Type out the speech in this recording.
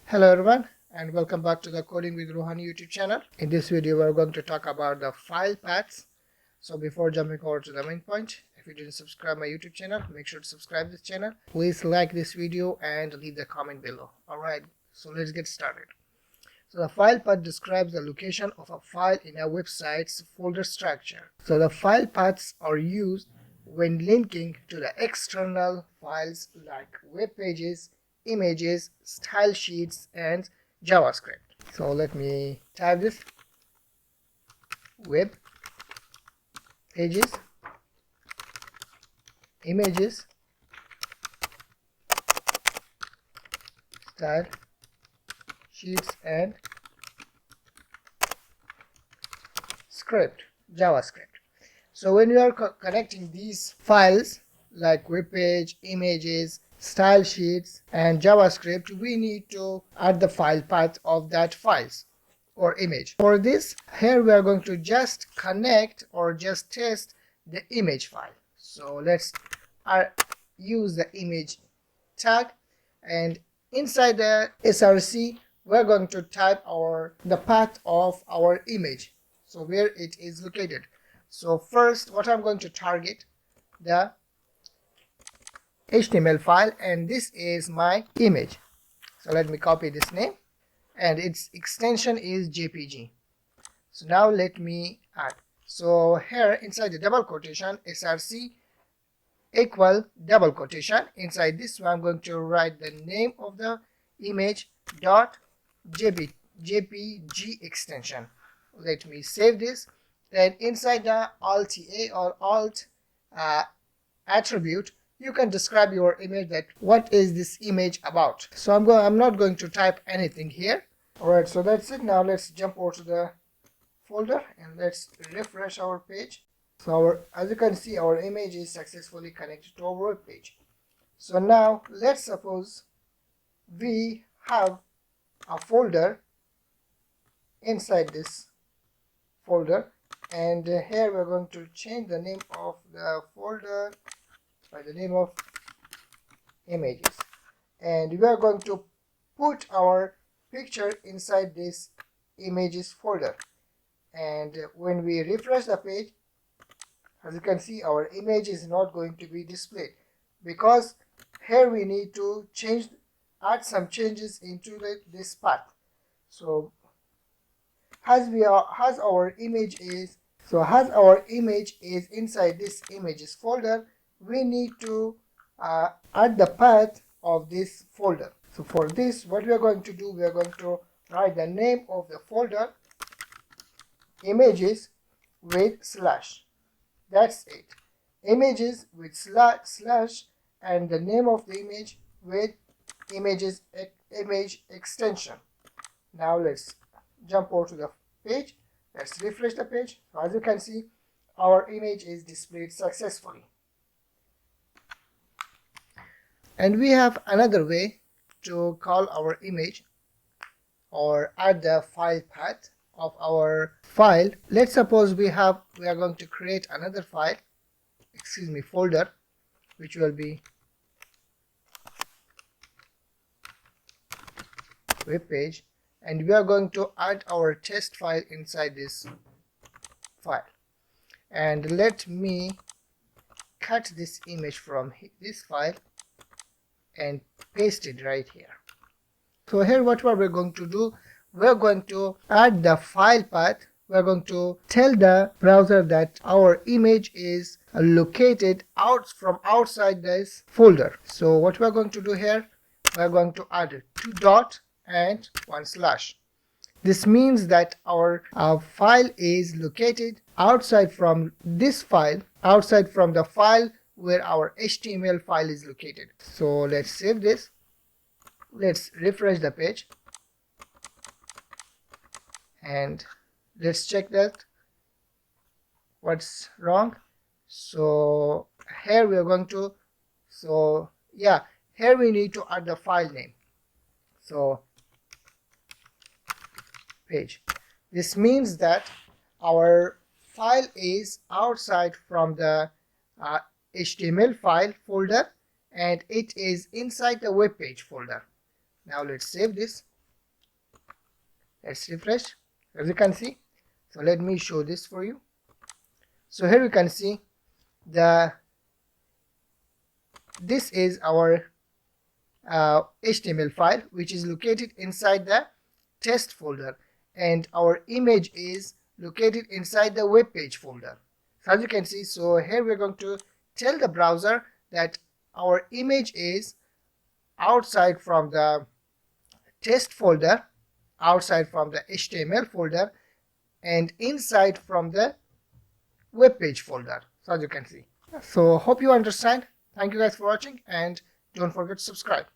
Hello everyone and welcome back to the Coding with Rohani YouTube channel. In this video we are going to talk about the file paths. So before jumping over to the main point, if you didn't subscribe my YouTube channel, make sure to subscribe this channel. Please like this video and leave the comment below. Alright, so let's get started. So the file path describes the location of a file in a website's folder structure. So the file paths are used when linking to the external files like web pages, images, style sheets, and JavaScript. So let me type this: web pages, images, style sheets, and JavaScript. So when you are connecting these files like web page, images, style sheets, and JavaScript, we need to add the file path of that files or image. For this, here we are going to just connect or just test the image file. So let's use the image tag, and inside the src we're going to type the path of our image, so where it is located. So first, what I'm going to target the HTML file, and this is my image. So let me copy this name, and its extension is JPG. So now let me add. So here inside the double quotation, src equal double quotation. Inside this one, I'm going to write the name of the image dot JPG extension. Let me save this. Then inside the alt-a or alt attribute, you can describe your image, that what is this image about. So I'm not going to type anything here. Alright, so that's it. Now let's jump over to the folder and let's refresh our page. So as you can see, our image is successfully connected to our web page. So now let's suppose we have a folder. Inside this folder, and here we're going to change the name of the folder by the name of images, and we are going to put our picture inside this images folder. And when we refresh the page, as you can see, our image is not going to be displayed, because here we need to add some changes into this path. So as our image is inside this images folder, we need to add the path of this folder. So for this, what we are going to do, we are going to write the name of the folder, images with slash. That's it. Images with slash, and the name of the image with image extension. Now let's jump over to the page. Let's refresh the page. So as you can see, our image is displayed successfully. And we have another way to call our image or add the file path of our file. Let's suppose we are going to create another folder, which will be web page, and we are going to add our test file inside this file. And let me cut this image from this file and paste it right here. So here what we're going to do, we're going to add the file path. We're going to tell the browser that our image is located from outside this folder. So what we're going to do here, we're going to add 2 dot and 1 slash. This means that our file is located outside from this file, outside from the file where our HTML file is located. So let's save this. Let's refresh the page and let's check that what's wrong. So here we are going to, here we need to add the file name. So page. This means that our file is outside from the HTML file folder, and it is inside the web page folder. Now let's save this. Let's refresh. As you can see, so let me show this for you. So here you can see this is our HTML file, which is located inside the test folder, and our image is located inside the web page folder. So as you can see, so here we're going to tell the browser that our image is outside from the test folder, outside from the HTML folder, and inside from the web page folder. So as you can see. So hope you understand. Thank you guys for watching, and don't forget to subscribe.